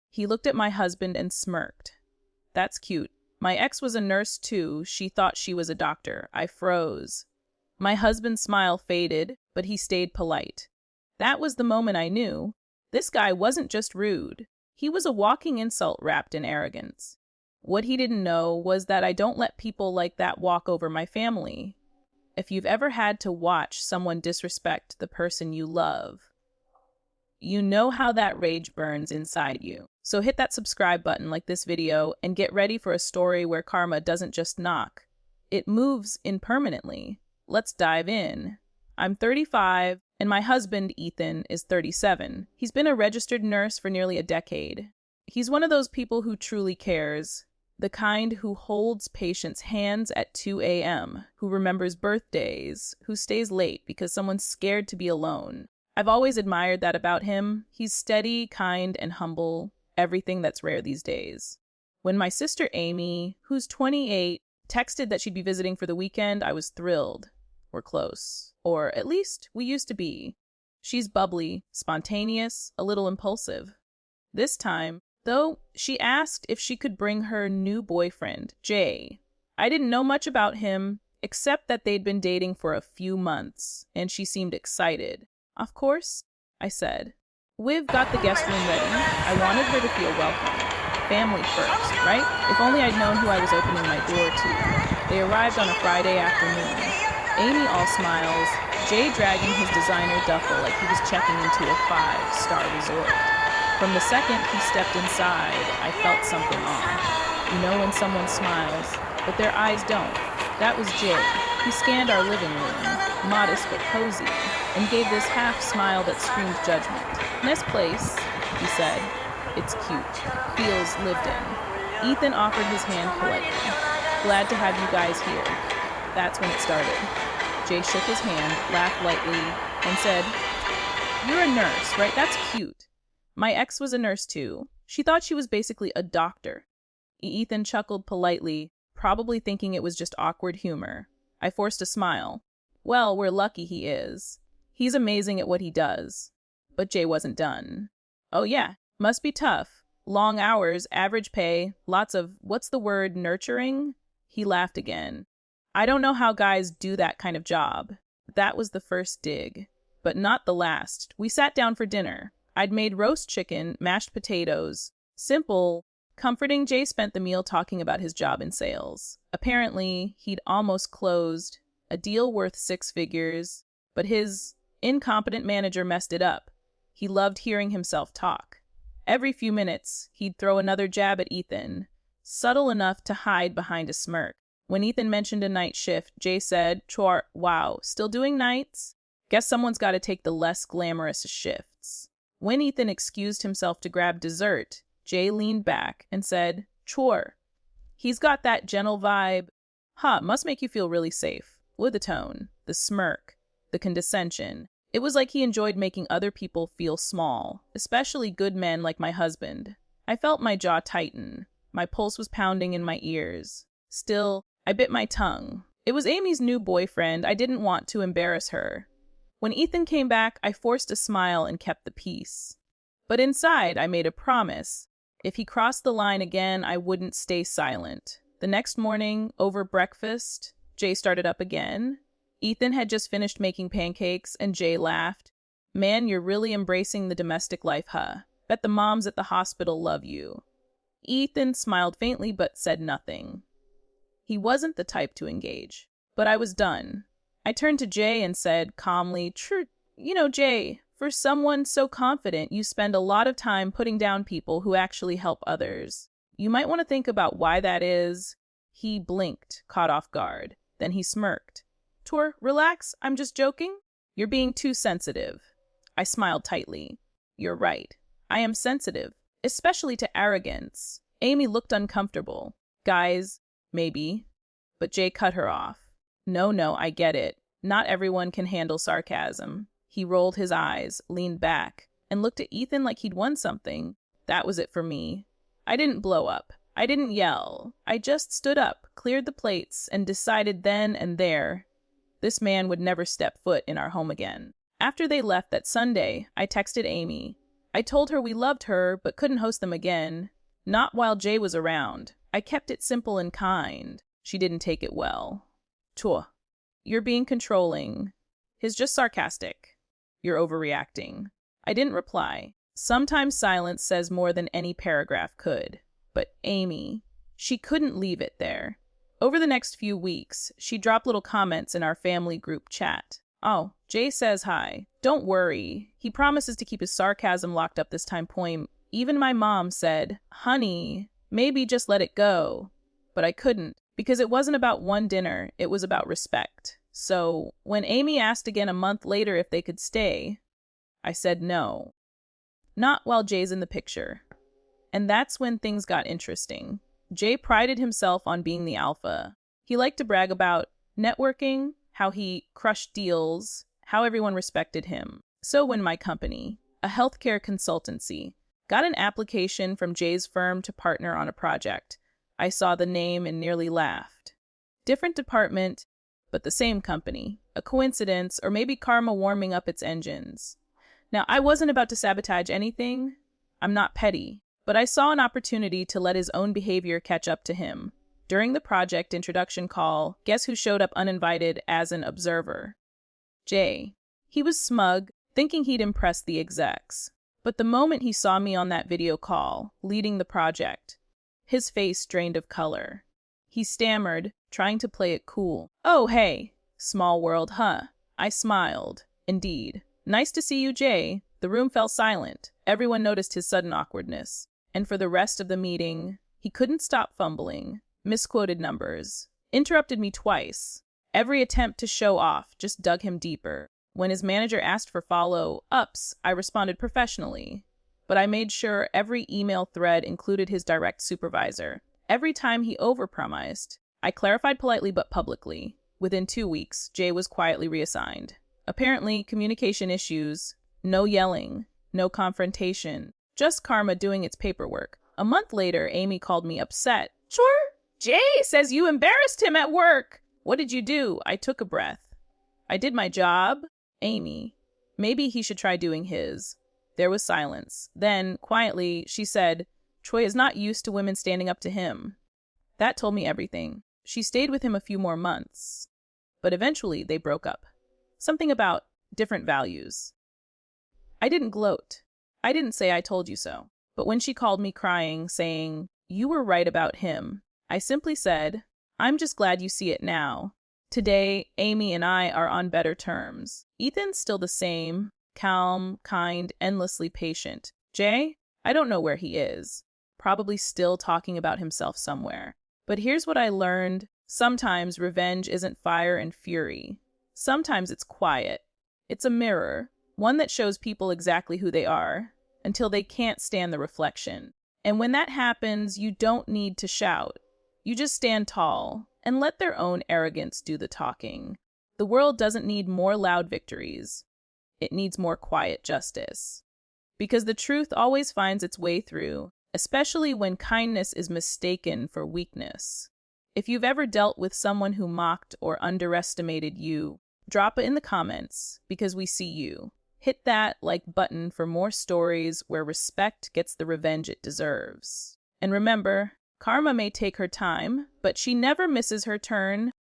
He looked at my husband and smirked. That's cute. My ex was a nurse too. She thought she was a doctor. I froze. My husband's smile faded, but he stayed polite. That was the moment I knew. This guy wasn't just rude. He was a walking insult wrapped in arrogance. What he didn't know was that I don't let people like that walk over my family. If you've ever had to watch someone disrespect the person you love, you know how that rage burns inside you. So hit that subscribe button like this video and get ready for a story where karma doesn't just knock. It moves in permanently. Let's dive in. I'm 35 and my husband, Ethan, is 37. He's been a registered nurse for nearly a decade. He's one of those people who truly cares. The kind who holds patients' hands at 2 a.m., who remembers birthdays, who stays late because someone's scared to be alone. I've always admired that about him. He's steady, kind, and humble, everything that's rare these days. When my sister Amy, who's 28, texted that she'd be visiting for the weekend, I was thrilled. We're close. Or at least we used to be. She's bubbly, spontaneous, a little impulsive. This time, though, she asked if she could bring her new boyfriend, Jay. I didn't know much about him, except that they'd been dating for a few months, and she seemed excited. Of course, I said. We've got the guest room ready. I wanted her to feel welcome. Family first, right? If only I'd known who I was opening my door to. They arrived on a Friday afternoon. Amy all smiles, Jay dragging his designer duffel like he was checking into a 5-star resort. From the second he stepped inside, I felt something off. You know when someone smiles, but their eyes don't. That was Jay. He scanned our living room, modest but cozy, and gave this half smile that screamed judgment. Nice place, he said. It's cute. Feels lived in. Ethan offered his hand politely. Glad to have you guys here. That's when it started. Jay shook his hand, laughed lightly, and said, "You're a nurse, right? That's cute." My ex was a nurse too. She thought she was basically a doctor. Ethan chuckled politely, probably thinking it was just awkward humor. I forced a smile. Well, we're lucky he is. He's amazing at what he does. But Jay wasn't done. Oh yeah, must be tough. Long hours, average pay, lots of, what's the word, nurturing? He laughed again. I don't know how guys do that kind of job. That was the first dig. But not the last. We sat down for dinner. I'd made roast chicken, mashed potatoes. Simple, comforting. Jay spent the meal talking about his job in sales. Apparently, he'd almost closed a deal worth 6 figures, but his incompetent manager messed it up. He loved hearing himself talk. Every few minutes, he'd throw another jab at Ethan, subtle enough to hide behind a smirk. When Ethan mentioned a night shift, Jay said, "Chor, wow, still doing nights? Guess someone's got to take the less glamorous shifts." When Ethan excused himself to grab dessert, Jay leaned back and said, "Chor." He's got that gentle vibe. Must make you feel really safe. With the tone, the smirk, the condescension. It was like he enjoyed making other people feel small, especially good men like my husband. I felt my jaw tighten. My pulse was pounding in my ears. Still, I bit my tongue. It was Amy's new boyfriend. I didn't want to embarrass her. When Ethan came back, I forced a smile and kept the peace. But inside, I made a promise. If he crossed the line again, I wouldn't stay silent. The next morning, over breakfast, Jay started up again. Ethan had just finished making pancakes, and Jay laughed. "Man, you're really embracing the domestic life, huh? Bet the moms at the hospital love you." Ethan smiled faintly but said nothing. He wasn't the type to engage. But I was done. I turned to Jay and said calmly, Jay, for someone so confident, you spend a lot of time putting down people who actually help others. You might want to think about why that is." He blinked, caught off guard. Then he smirked. "Tor, relax, I'm just joking. You're being too sensitive." I smiled tightly. "You're right. I am sensitive, especially to arrogance." Amy looked uncomfortable. "Guys, maybe." But Jay cut her off. No, I get it. Not everyone can handle sarcasm." He rolled his eyes, leaned back, and looked at Ethan like he'd won something. That was it for me. I didn't blow up. I didn't yell. I just stood up, cleared the plates, and decided then and there, this man would never step foot in our home again. After they left that Sunday, I texted Amy. I told her we loved her, but couldn't host them again. Not while Jay was around. I kept it simple and kind. She didn't take it well. Chua. You're being controlling. He's just sarcastic. You're overreacting. I didn't reply. Sometimes silence says more than any paragraph could. But Amy, she couldn't leave it there. Over the next few weeks, she dropped little comments in our family group chat. Oh, Jay says hi. Don't worry. He promises to keep his sarcasm locked up this time. Even my mom said, honey, maybe just let it go. But I couldn't, because it wasn't about one dinner, it was about respect. So when Amy asked again a month later if they could stay, I said no. Not while Jay's in the picture. And that's when things got interesting. Jay prided himself on being the alpha. He liked to brag about networking, how he crushed deals, how everyone respected him. So when my company, a healthcare consultancy, got an application from Jay's firm to partner on a project, I saw the name and nearly laughed. Different department, but the same company. A coincidence, or maybe karma warming up its engines. Now, I wasn't about to sabotage anything. I'm not petty. But I saw an opportunity to let his own behavior catch up to him. During the project introduction call, guess who showed up uninvited as an observer? Jay. He was smug, thinking he'd impress the execs. But the moment he saw me on that video call, leading the project, his face drained of color. He stammered, trying to play it cool. Oh, hey. Small world, huh? I smiled. Indeed. Nice to see you, Jay. The room fell silent. Everyone noticed his sudden awkwardness. And for the rest of the meeting, he couldn't stop fumbling, misquoted numbers, interrupted me twice. Every attempt to show off just dug him deeper. When his manager asked for follow-ups, I responded professionally. But I made sure every email thread included his direct supervisor. Every time he overpromised, I clarified politely but publicly. Within 2 weeks, Jay was quietly reassigned. Apparently, communication issues, no yelling, no confrontation. Just karma doing its paperwork. A month later, Amy called me upset. Sure, Jay says you embarrassed him at work. What did you do? I took a breath. I did my job. Amy, maybe he should try doing his. There was silence. Then, quietly, she said, Troy is not used to women standing up to him. That told me everything. She stayed with him a few more months. But eventually, they broke up. Something about different values. I didn't gloat. I didn't say I told you so. But when she called me crying, saying, you were right about him, I simply said, I'm just glad you see it now. Today, Amy and I are on better terms. Ethan's still the same, calm, kind, endlessly patient. Jay, I don't know where he is. Probably still talking about himself somewhere. But here's what I learned. Sometimes revenge isn't fire and fury. Sometimes it's quiet. It's a mirror. One that shows people exactly who they are, until they can't stand the reflection. And when that happens, you don't need to shout. You just stand tall and let their own arrogance do the talking. The world doesn't need more loud victories. It needs more quiet justice. Because the truth always finds its way through, especially when kindness is mistaken for weakness. If you've ever dealt with someone who mocked or underestimated you, drop it in the comments, because we see you. Hit that like button for more stories where respect gets the revenge it deserves. And remember, karma may take her time, but she never misses her turn.